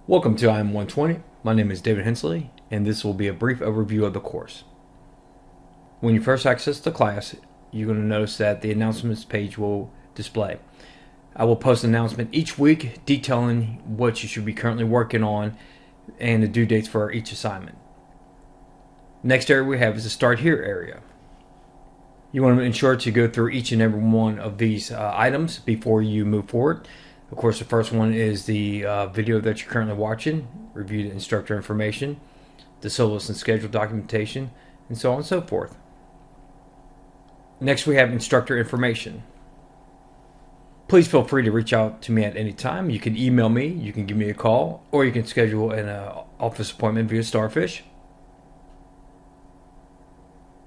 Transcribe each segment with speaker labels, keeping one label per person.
Speaker 1: Welcome to IM-120. My name is David Hensley, and this will be a brief overview of the course. When you first access the class, you're going to notice that the announcements page will display. I will post an announcement each week detailing what you should be currently working on and the due dates for each assignment. Next area we have is the Start Here area. You want to ensure to go through each and every one of these items before you move forward. Of course, the first one is the video that you're currently watching, review the instructor information, the syllabus and schedule documentation, and so on and so forth. Next, we have instructor information. Please feel free to reach out to me at any time. You can email me, you can give me a call, or you can schedule an office appointment via Starfish.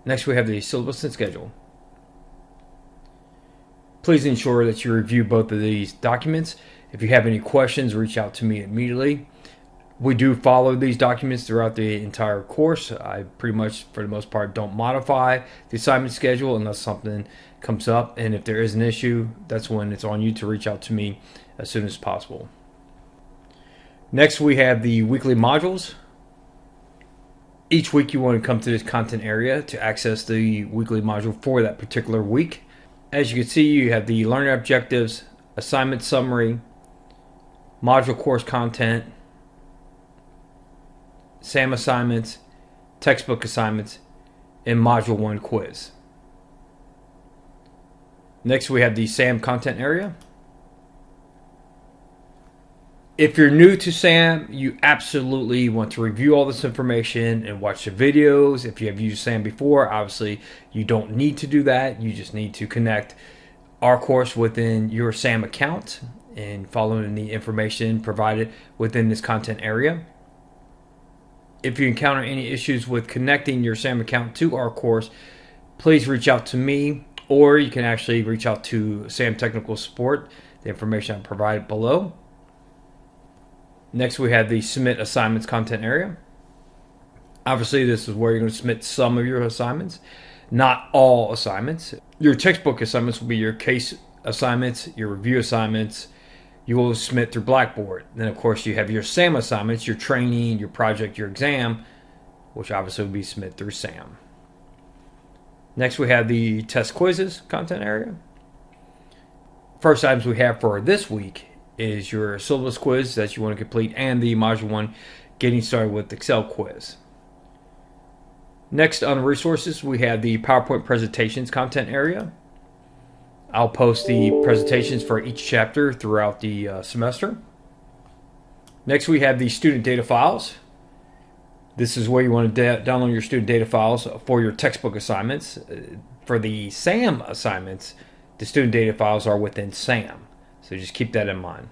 Speaker 1: Next, we have the syllabus and schedule. Please ensure that you review both of these documents. If you have any questions, reach out to me immediately. We do follow these documents throughout the entire course. I pretty much, for the most part, don't modify the assignment schedule unless something comes up. And if there is an issue, that's when it's on you to reach out to me as soon as possible. Next, we have the weekly modules. Each week you want to come to this content area to access the weekly module for that particular week. As you can see, you have the learner objectives, assignment summary, module course content, SAM assignments, textbook assignments, and module 1 quiz. Next, we have the SAM content area. If you're new to SAM, you absolutely want to review all this information and watch the videos. If you have used SAM before, obviously you don't need to do that. You just need to connect our course within your SAM account and following the information provided within this content area. If you encounter any issues with connecting your SAM account to our course, please reach out to me, or you can actually reach out to SAM Technical Support, the information I provided below. Next, we have the Submit Assignments content area. Obviously, this is where you're going to submit some of your assignments, not all assignments. Your textbook assignments will be your case assignments, your review assignments. You will submit through Blackboard. Then, of course, you have your SAM assignments, your training, your project, your exam, which obviously will be submitted through SAM. Next, we have the Test Quizzes content area. First items we have for this week is your syllabus quiz that you want to complete and the module 1 getting started with Excel quiz. Next, on resources, we have the PowerPoint presentations content area. I'll post the presentations for each chapter throughout the semester. Next, we have the student data files. This is where you want to download your student data files for your textbook assignments. For the SAM assignments, the student data files are within SAM. So just keep that in mind.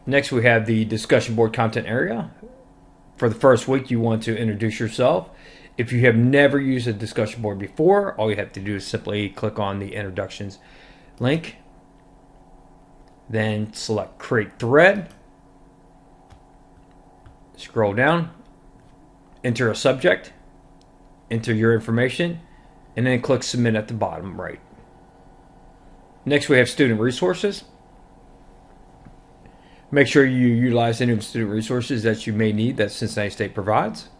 Speaker 1: Next, we have the discussion board content area. For the first week, you want to introduce yourself. If you have never used a discussion board before, all you have to do is simply click on the introductions link. Then select create thread. Scroll down. Enter a subject. Enter your information. And then click submit at the bottom right. Next, we have student resources. Make sure you utilize any of the student resources that you may need that Cincinnati State provides.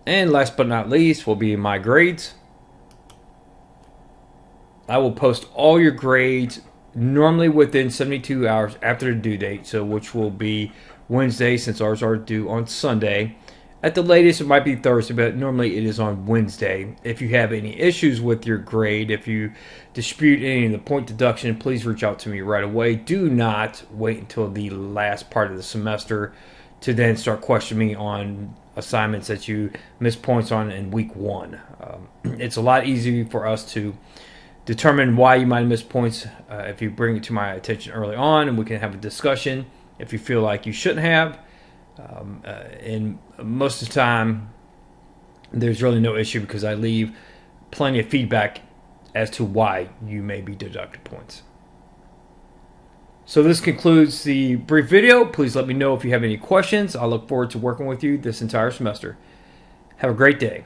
Speaker 1: And last but not least will be my grades. I will post all your grades normally within 72 hours after the due date, so which will be Wednesday, since ours are due on Sunday. At the latest, it might be Thursday, but normally it is on Wednesday. If you have any issues with your grade, if you dispute any of the point deduction, please reach out to me right away. Do not wait until the last part of the semester to then start questioning me on assignments that you missed points on in week 1. It's a lot easier for us to determine why you might have missed points if you bring it to my attention early on, and we can have a discussion if you feel like you shouldn't have. And most of the time, there's really no issue because I leave plenty of feedback as to why you may be deducted points. So this concludes the brief video. Please let me know if you have any questions. I look forward to working with you this entire semester. Have a great day.